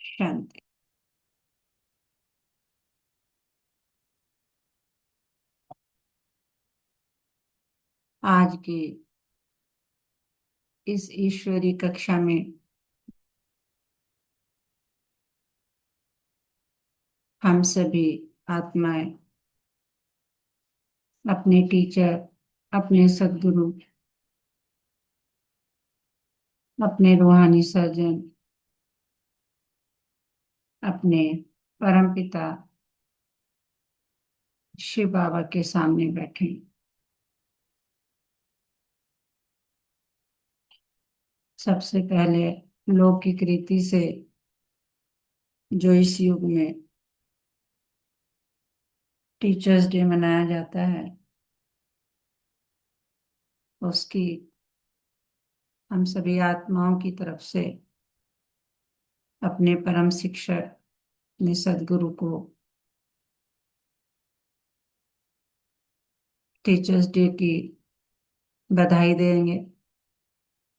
शांति। आज की इस ईश्वरी कक्षा में हम सभी आत्माएं अपने टीचर, अपने सद्गुरु, अपने रूहानी सर्जन, अपने परमपिता शिव बाबा के सामने बैठे। सबसे पहले लौकिक रीति से जो इस युग में टीचर्स डे मनाया जाता है, उसकी हम सभी आत्माओं की तरफ से अपने परम शिक्षक अपने सद्गुरु को टीचर्स डे की बधाई देंगे।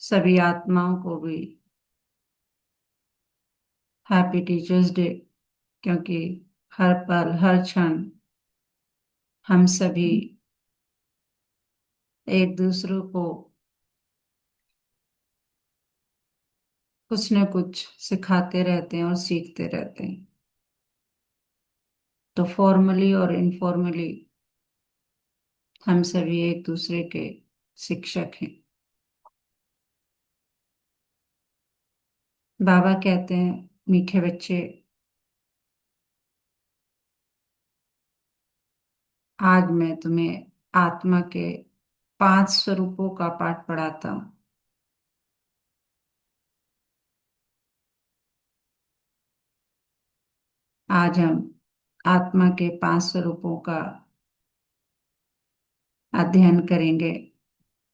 सभी आत्माओं को भी हैप्पी टीचर्स डे, क्योंकि हर पल हर क्षण हम सभी एक दूसरे को कुछ न कुछ सिखाते रहते हैं और सीखते रहते हैं। तो फॉर्मली और इनफॉर्मली हम सभी एक दूसरे के शिक्षक हैं। बाबा कहते हैं, मीठे बच्चे, आज मैं तुम्हें आत्मा के 5 स्वरूपों का पाठ पढ़ाता हूँ। आज हम आत्मा के 5 स्वरूपों का अध्ययन करेंगे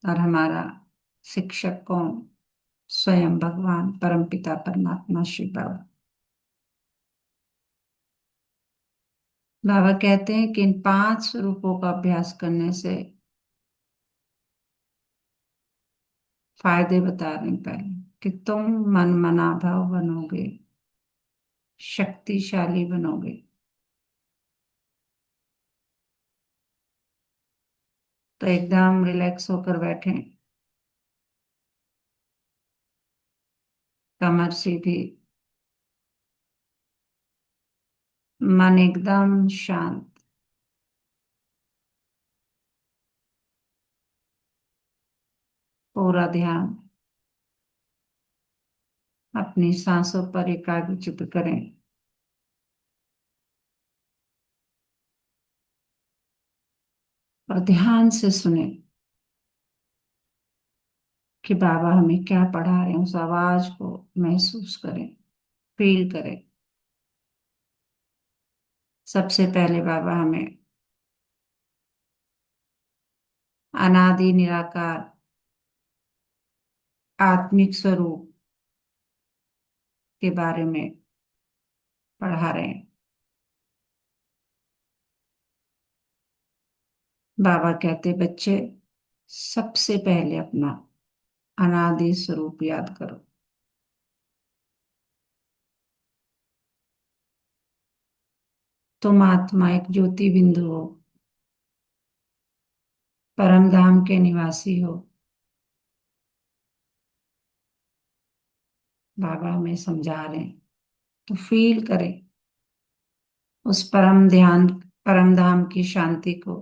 और हमारा शिक्षक कौन? स्वयं भगवान परमपिता परमात्मा शिव बाबा। बाबा कहते हैं कि इन 5 स्वरूपों का अभ्यास करने से फायदे बता रहे हैं। पहले कि तुम मन मनाभाव बनोगे, शक्तिशाली बनोगे। तो एकदम रिलैक्स होकर बैठे, कमर सीधी, मन एकदम शांत। पूरा ध्यान अपनी सांसों पर एकाग्रचित करें और ध्यान से सुने कि बाबा हमें क्या पढ़ा रहे हैं। उस आवाज को महसूस करें, फील करें। सबसे पहले बाबा हमें अनादि निराकार आत्मिक स्वरूप के बारे में पढ़ा रहे हैं। बाबा कहते, बच्चे, सबसे पहले अपना अनादि स्वरूप याद करो। तुम आत्मा एक ज्योति बिंदु हो, परम धाम के निवासी हो। बाबा हमें समझा रहे हैं, तो फील करें उस परम धाम की शांति को।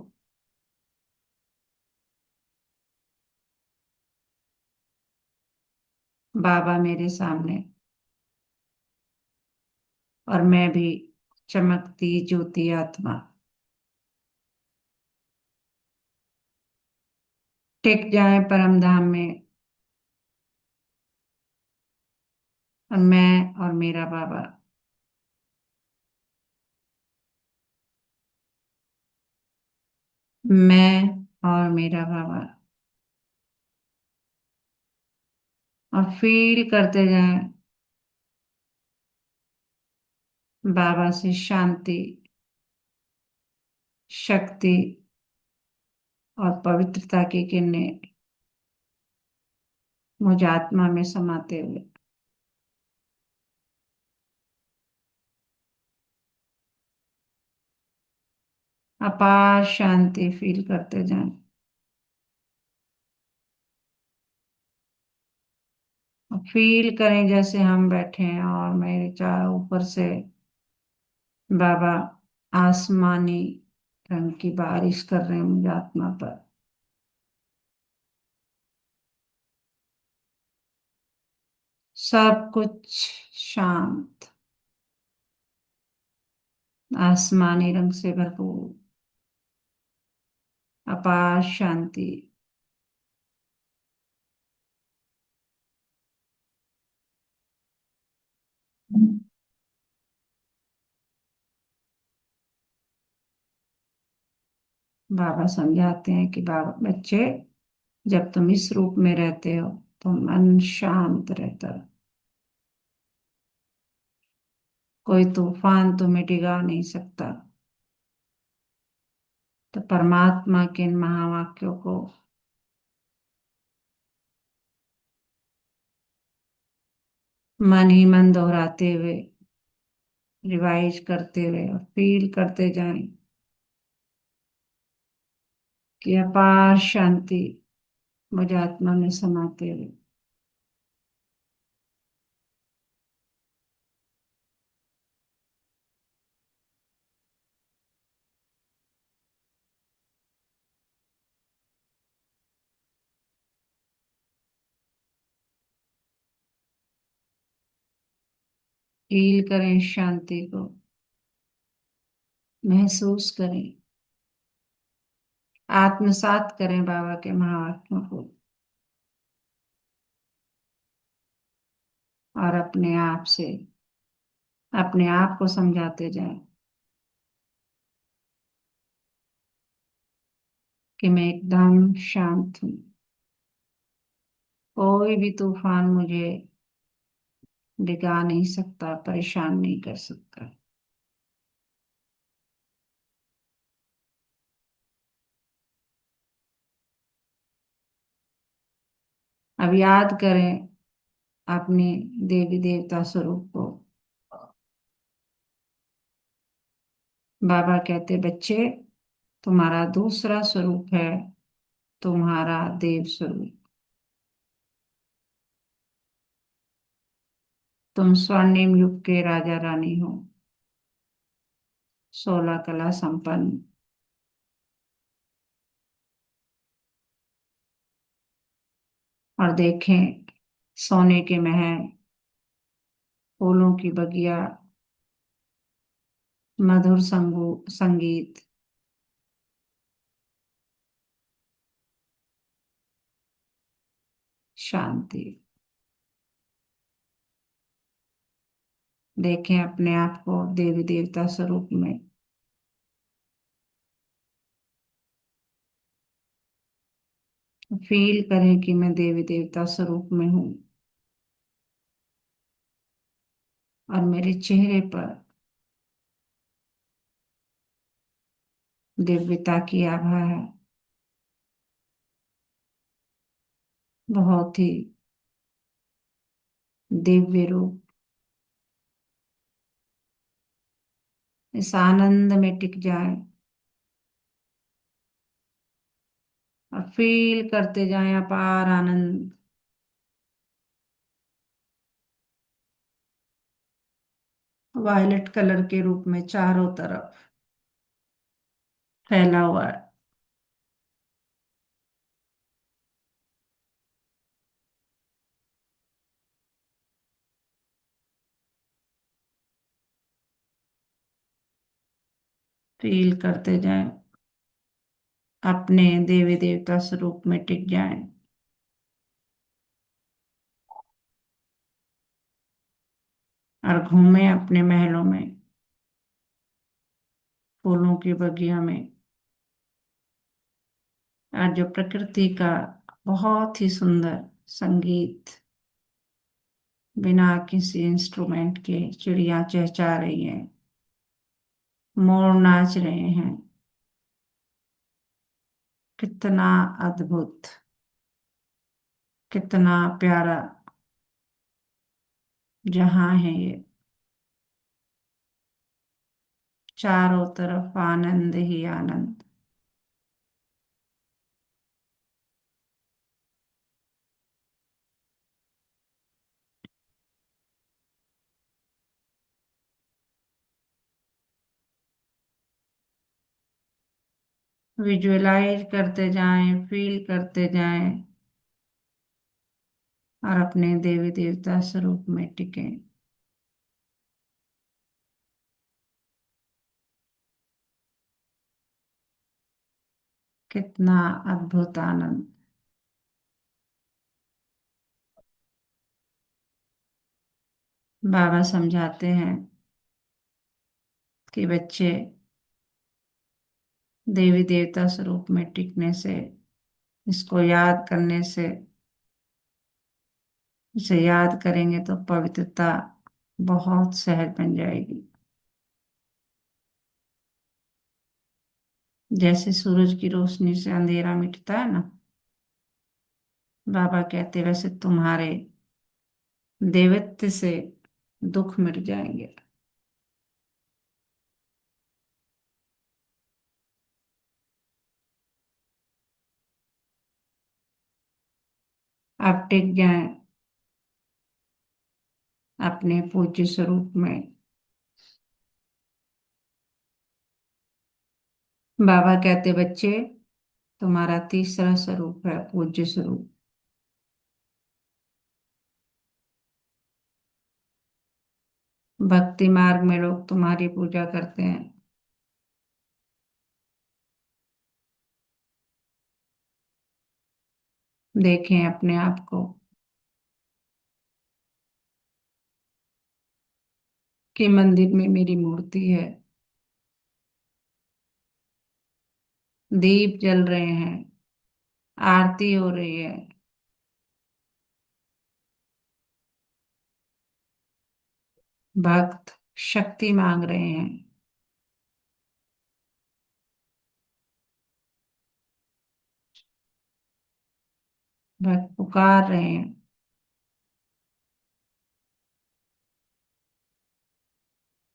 बाबा मेरे सामने और मैं भी चमकती ज्योति आत्मा। टिक जाए परम धाम में, और मैं और मेरा बाबा। मैं और मेरा बाबा। और फील करते जाएं बाबा से शांति, शक्ति और पवित्रता की किरणें मुझ आत्मा में समाते हुए। अपार शांति फील करते जाएं। फील करें जैसे हम बैठे हैं और मेरे चारों ऊपर से बाबा आसमानी रंग की बारिश कर रहे हैं मुझे आत्मा पर। सब कुछ शांत, आसमानी रंग से भरपूर, अपार शांति। बाबा समझाते हैं कि बाबा बच्चे, जब तुम इस रूप में रहते हो तो मन शांत रहता है। कोई तूफान तुम्हें डिगा नहीं सकता। तो परमात्मा के इन महावाक्यों को मन ही मन दोहराते हुए, रिवाइज करते हुए और फील करते जाएं कि अपार शांति मुझे आत्मा में समाते हुए। फील करें शांति को, महसूस करें, आत्मसात करें बाबा के महावाक्यों को और अपने आप से अपने आप को समझाते जाएं कि मैं एकदम शांत हूँ। कोई भी तूफान मुझे डिगा नहीं सकता, परेशान नहीं कर सकता। अब याद करें अपने देवी देवता स्वरूप को। बाबा कहते बच्चे, तुम्हारा दूसरा स्वरूप है तुम्हारा देव स्वरूप। तुम स्वर्णिम युग के राजा रानी हो, 16 कला संपन्न। और देखें सोने के महल, फूलों की बगिया, मधुर संगीत, शांति। देखें अपने आप को देवी देवता स्वरूप में। फील करें कि मैं देवी देवता स्वरूप में हूँ और मेरे चेहरे पर दिव्यता की आभा है। बहुत ही दिव्य रूप। इस आनंद में टिक जाए और फील करते जाएं अपार आनंद। वायलेट कलर के रूप में चारों तरफ फैला हुआ है। फील करते जाएं, अपने देवी देवता स्वरूप में टिक जाएं और घूमें अपने महलों में, फूलों की बगिया में। और जो प्रकृति का बहुत ही सुंदर संगीत, बिना किसी इंस्ट्रूमेंट के चिड़िया चहचहा रही हैं, मोर नाच रहे हैं। कितना अद्भुत, कितना प्यारा जहां है ये। चारों तरफ आनंद ही आनंद। विजुअलाइज करते जाएं, फील करते जाएं और अपने देवी देवता स्वरूप में टिके। कितना अद्भुत आनंद। बाबा समझाते हैं कि बच्चे देवी देवता स्वरूप में टिकने से, इसको याद करने से, इसे याद करेंगे तो पवित्रता बहुत सहज बन जाएगी। जैसे सूरज की रोशनी से अंधेरा मिटता है ना, बाबा कहते वैसे तुम्हारे देवत्व से दुख मिट जाएंगे। आप टिक जाएं अपने पूज्य स्वरूप में। बाबा कहते बच्चे, तुम्हारा तीसरा स्वरूप है पूज्य स्वरूप। भक्ति मार्ग में लोग तुम्हारी पूजा करते हैं। देखें अपने आप को कि मंदिर में मेरी मूर्ति है, दीप जल रहे हैं, आरती हो रही है, भक्त शक्ति मांग रहे हैं। भक्त पुकार रहे हैं।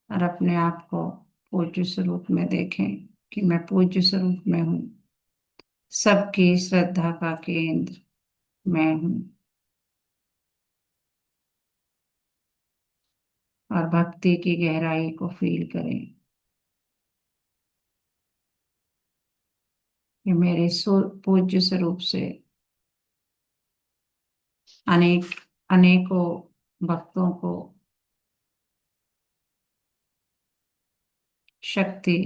और अपने आप को पूज्य स्वरूप में देखें कि मैं पूज्य स्वरूप में हूँ, सबकी श्रद्धा का केंद्र मैं हूँ। और भक्ति की गहराई को फील करें कि मेरे पूज्य स्वरूप से अनेक अनेकों भक्तों को शक्ति,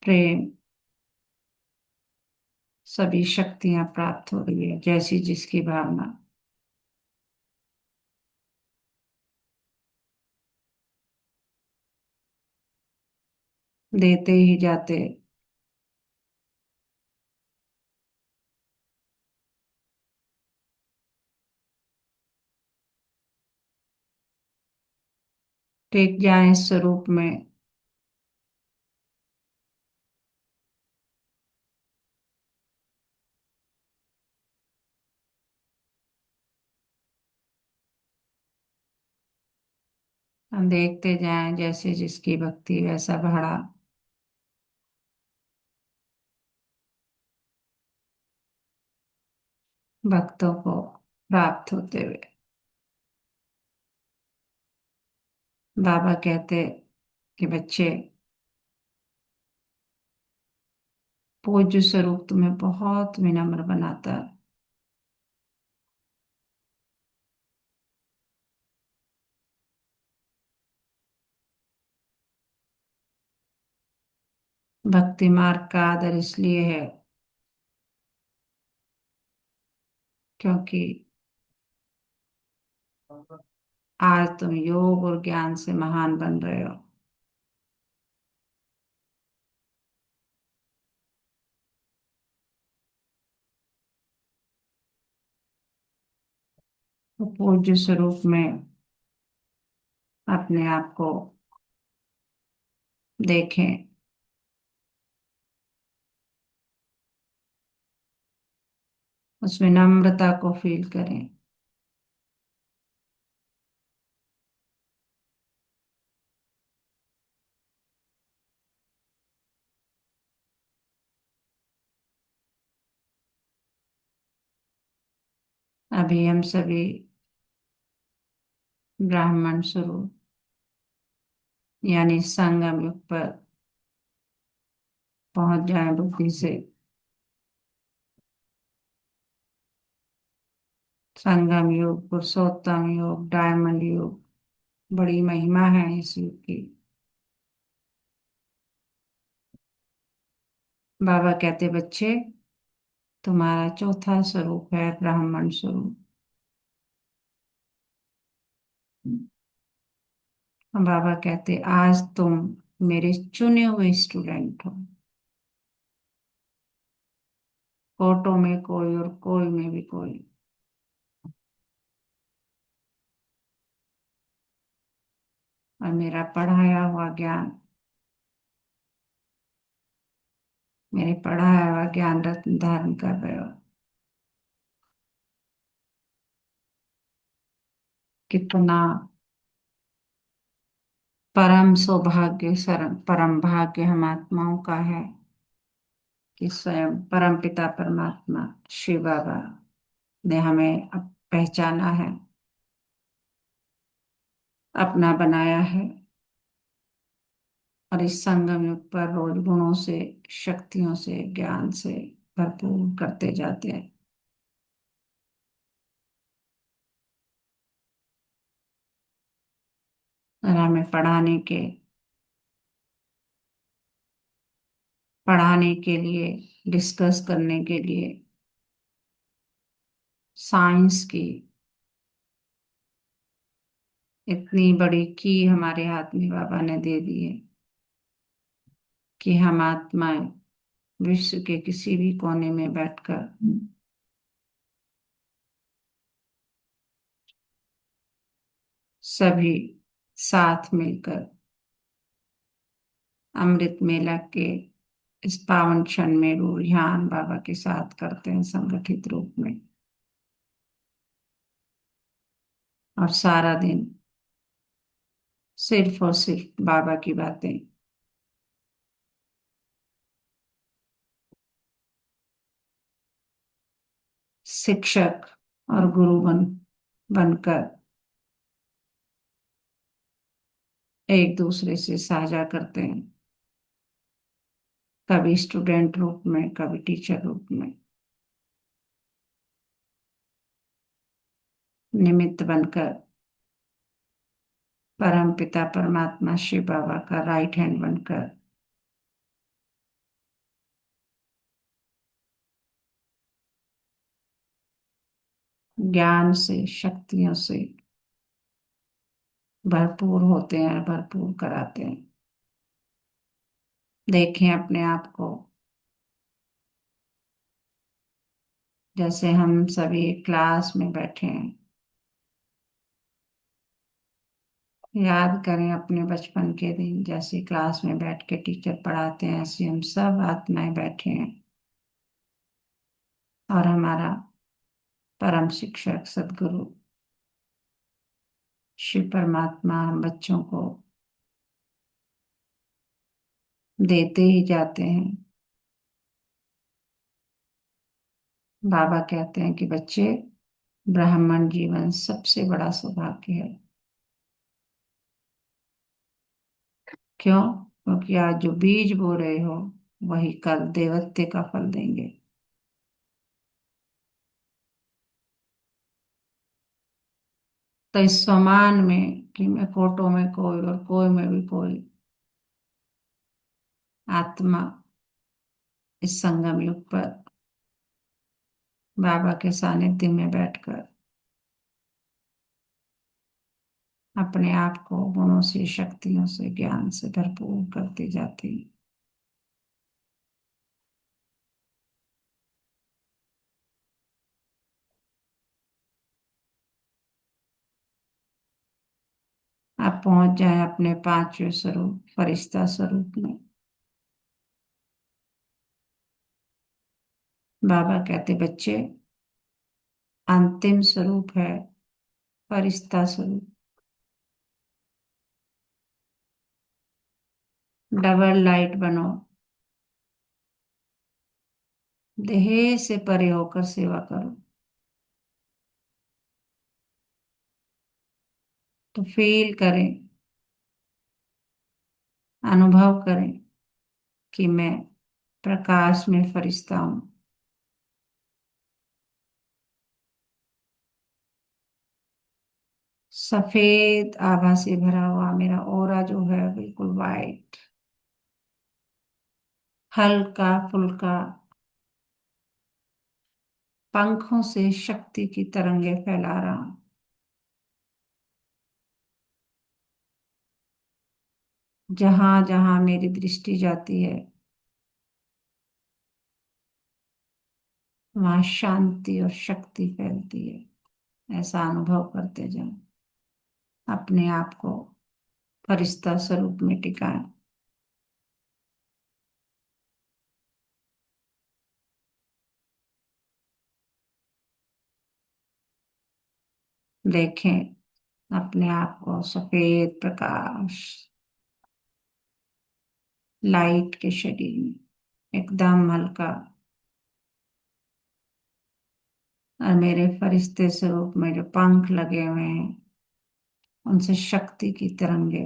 प्रेम, सभी शक्तियां प्राप्त हो रही है, जैसी जिसकी भावना। देते ही जाते। टिक जाए इस स्वरूप में। हम देखते जाएं जैसे जिसकी भक्ति वैसा भाड़ा भक्तों को प्राप्त होते हुए। बाबा कहते कि बच्चे, पूज्य स्वरूप तुम्हें बहुत विनम्र बनाता है। भक्ति मार्ग का आदर इसलिए है क्योंकि आज तुम योग और ज्ञान से महान बन रहे हो। तो पूज्य स्वरूप में अपने आप को देखें, उसमें नम्रता को फील करें। अभी हम सभी ब्राह्मण स्वरूप यानी संगम युग पर पहुंच जाए बुद्धि से। संगम युग, पुरुषोत्तम युग, डायमंड युग, बड़ी महिमा है इस युग की। बाबा कहते बच्चे, तुम्हारा चौथा स्वरूप है ब्राह्मण स्वरूप। बाबा कहते आज तुम मेरे चुने हुए स्टूडेंट हो। कोटों में कोई और कोई में भी कोई। और मेरा पढ़ाया हुआ ज्ञान, मेरे पढ़ाया हुआ ज्ञान रत्न धारण कर रहे हो। कितना परम सौभाग्य, परम भाग्य हम आत्माओं का है कि स्वयं परम पिता परमात्मा शिव बाबा ने हमें अब पहचाना है, अपना बनाया है। और इस संगम युग पर रोज गुणों से, शक्तियों से, ज्ञान से भरपूर करते जाते हैं। और हमें पढ़ाने के लिए, डिस्कस करने के लिए साइंस की इतनी बड़ी की हमारे हाथ में बाबा ने दे दी है कि हम आत्माएं विश्व के किसी भी कोने में बैठकर सभी साथ मिलकर अमृत मेला के इस पावन क्षण में रूहान बाबा के साथ करते हैं संगठित रूप में। और सारा दिन सिर्फ और सिर्फ बाबा की बातें, शिक्षक और गुरु बनकर एक दूसरे से साझा करते हैं, कभी स्टूडेंट रूप में, कभी टीचर रूप में, निमित्त बनकर परम पिता परमात्मा शिव बाबा का राइट हैंड बनकर ज्ञान से, शक्तियों से भरपूर होते हैं, भरपूर कराते हैं। देखें अपने आप को, जैसे हम सभी क्लास में बैठे हैं। याद करें अपने बचपन के दिन, जैसे क्लास में बैठ के टीचर पढ़ाते हैं, ऐसे हम सब आत्माएं बैठे हैं। और हमारा परम शिक्षक सदगुरु शिव परमात्मा हम बच्चों को देते ही जाते हैं। बाबा कहते हैं कि बच्चे, ब्राह्मण जीवन सबसे बड़ा सौभाग्य है। क्यों? क्योंकि आज जो बीज बो रहे हो वही कल देवत्व का फल देंगे। तो इस समान में कि मैं कोटों में कोई और कोई में भी कोई आत्मा इस संगम युग पर बाबा के सानिध्य में बैठकर अपने आप को गुणों से, शक्तियों से, ज्ञान से भरपूर करती जाती है। आप पहुंच जाए अपने पांचवें स्वरूप फरिश्ता स्वरूप में। बाबा कहते बच्चे, अंतिम स्वरूप है फरिश्ता स्वरूप। डबल लाइट बनो, देह से परे होकर सेवा करो। तो फील करें, अनुभव करें कि मैं प्रकाश में फरिश्ता हूं। सफेद आभा से भरा हुआ मेरा ऑरा जो है बिल्कुल वाइट, हल्का फुल्का, पंखों से शक्ति की तरंगे फैला रहा हूं। जहां जहां मेरी दृष्टि जाती है वहां शांति और शक्ति फैलती है। ऐसा अनुभव करते जाओ, अपने आप को फरिश्ता स्वरूप में टिकाएं। देखें अपने आप को सफेद प्रकाश, लाइट के शरीर में एकदम हल्का, और मेरे फरिश्ते स्वरूप में जो पंख लगे हुए हैं उनसे शक्ति की तरंगे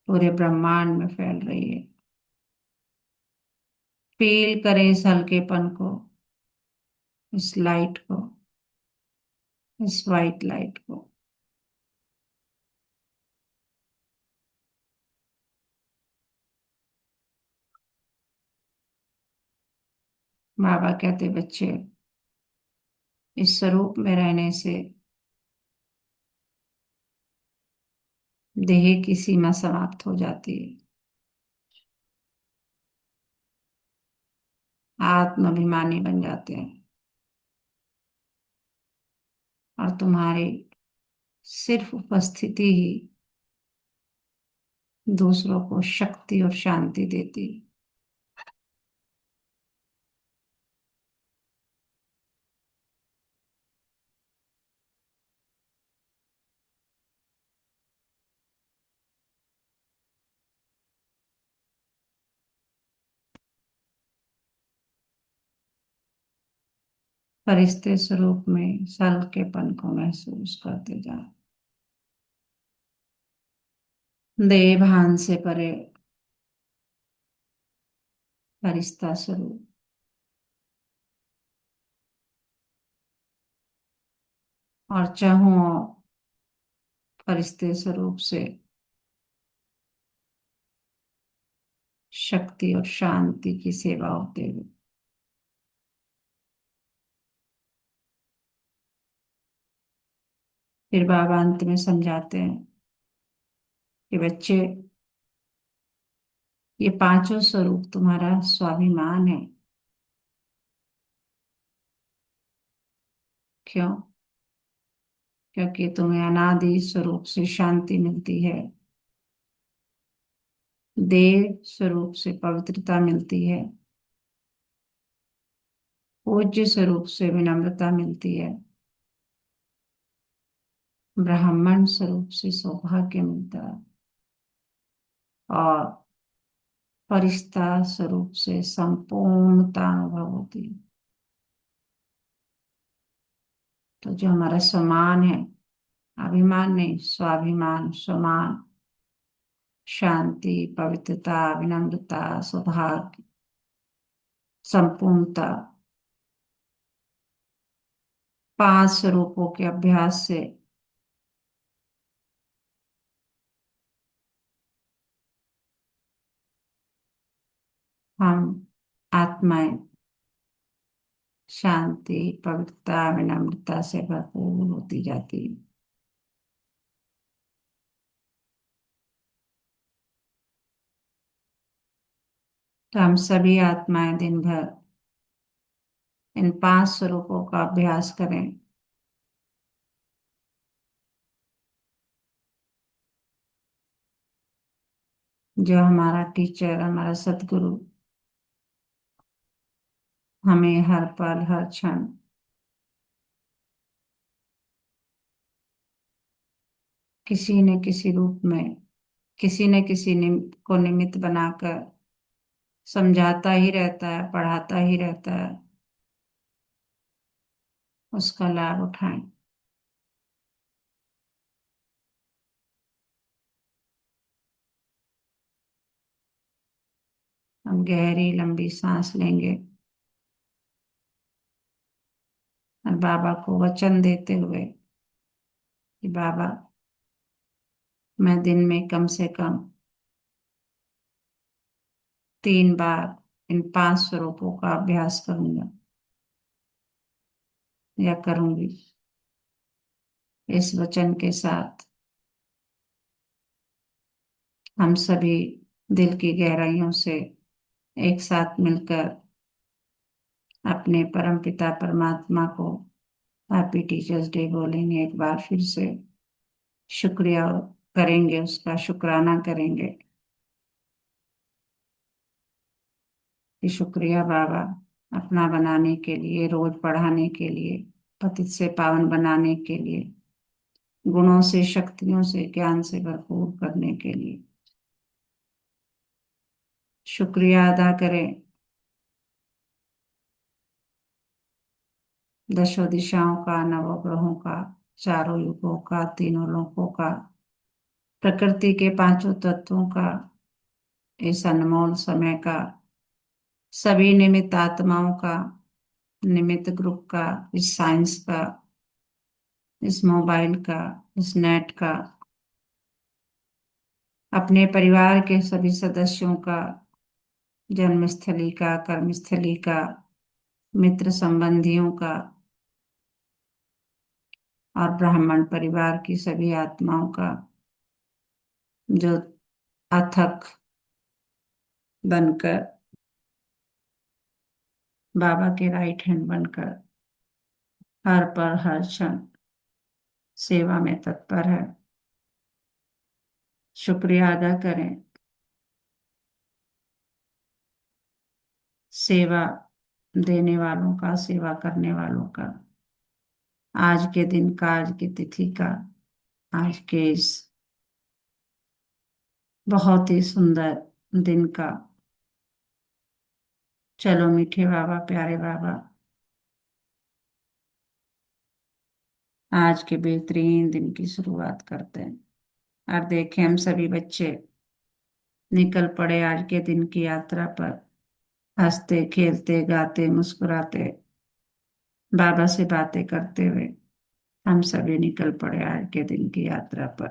पूरे ब्रह्मांड में फैल रही है। फील करें इस हल्केपन को, इस लाइट को, इस वाइट लाइट को। बाबा कहते बच्चे, इस स्वरूप में रहने से देह की सीमा समाप्त हो जाती है, आत्माभिमानी बन जाते हैं, और तुम्हारी सिर्फ उपस्थिति ही दूसरों को शक्ति और शांति देती है। फरिश्ते स्वरूप में सल के पन को महसूस करते जाओ, देह भान से परे फरिश्ता स्वरूप। और चाहूं फरिश्ते स्वरूप से शक्ति और शांति की सेवा होते हुए। फिर बाबा अंत में समझाते हैं कि बच्चे, ये पांचों स्वरूप तुम्हारा स्वाभिमान है। क्यों? क्योंकि तुम्हें अनादि स्वरूप से शांति मिलती है, देव स्वरूप से पवित्रता मिलती है, पूज्य स्वरूप से विनम्रता मिलती है, ब्राह्मण स्वरूप से सौभाग्य मिलता है, और फरिश्ता स्वरूप से संपूर्णता अनुभव होती है। तो जो हमारा सम्मान है, अभिमान नहीं, स्वाभिमान, सम्मान, शांति, पवित्रता, विनम्रता, सौभाग्य, संपूर्णता, पांच स्वरूपों के अभ्यास से हम आत्माएं शांति, पवित्रता, विनम्रता से भरपूर होती जाती है। तो हम सभी आत्माएं दिन भर इन पांच स्वरूपों का अभ्यास करें। जो हमारा टीचर, हमारा सदगुरु हमें हर पल हर क्षण किसी न किसी रूप में, किसी न किसी को निमित्त बनाकर समझाता ही रहता है, पढ़ाता ही रहता है, उसका लाभ उठाएं। हम गहरी लंबी सांस लेंगे और बाबा को वचन देते हुए कि बाबा, मैं दिन में कम से कम 3 बार इन 5 स्वरूपों का अभ्यास करूंगा या करूंगी। इस वचन के साथ हम सभी दिल की गहराइयों से एक साथ मिलकर अपने परम पिता परमात्मा को हैप्पी टीचर्स डे बोलेंगे। एक बार फिर से शुक्रिया करेंगे, उसका शुक्राना करेंगे कि शुक्रिया बाबा, अपना बनाने के लिए, रोज पढ़ाने के लिए, पतित से पावन बनाने के लिए, गुणों से, शक्तियों से, ज्ञान से भरपूर करने के लिए। शुक्रिया अदा करें दशों दिशाओं का, नवग्रहों का, चारों युगों का, तीनों लोकों का, प्रकृति के 5 तत्वों का, इस अनमोल समय का, सभी निमित्त आत्माओं का, निमित्त ग्रुप का, इस साइंस का, इस मोबाइल का, इस नेट का, अपने परिवार के सभी सदस्यों का, जन्मस्थली का, कर्मस्थली का, मित्र संबंधियों का, और ब्राह्मण परिवार की सभी आत्माओं का, जो अथक बनकर, बाबा के राइट हैंड बनकर हर पल हर क्षण सेवा में तत्पर है। शुक्रिया अदा करें सेवा देने वालों का, सेवा करने वालों का, आज के दिन का, आज की तिथि का, आज के इस बहुत ही सुंदर दिन का। चलो मीठे बाबा, प्यारे बाबा, आज के बेहतरीन दिन की शुरुआत करते हैं। और देखें, हम सभी बच्चे निकल पड़े आज के दिन की यात्रा पर, हंसते खेलते गाते मुस्कुराते, बाबा से बातें करते हुए हम सभी निकल पड़े आज के दिन की यात्रा पर।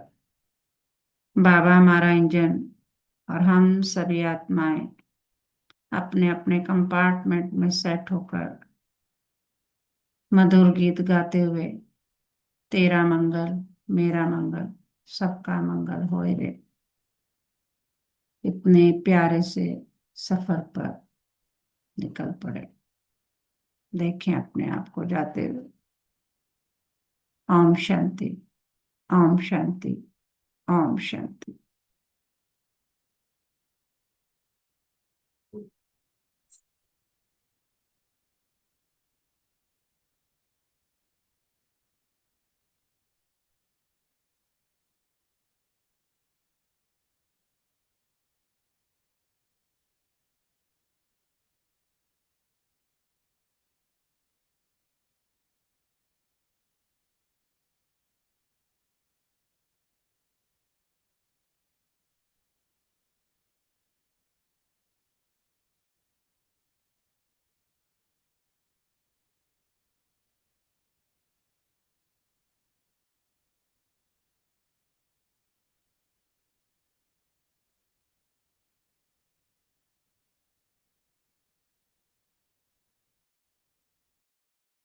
बाबा हमारा इंजन और हम सभी आत्माएं अपने अपने कंपार्टमेंट में सेट होकर मधुर गीत गाते हुए, तेरा मंगल मेरा मंगल सबका मंगल होए रे, इतने प्यारे से सफर पर निकल पड़े। देखें अपने आप को जाते हुए। ओम शांति, ओम शांति, ओम शांति।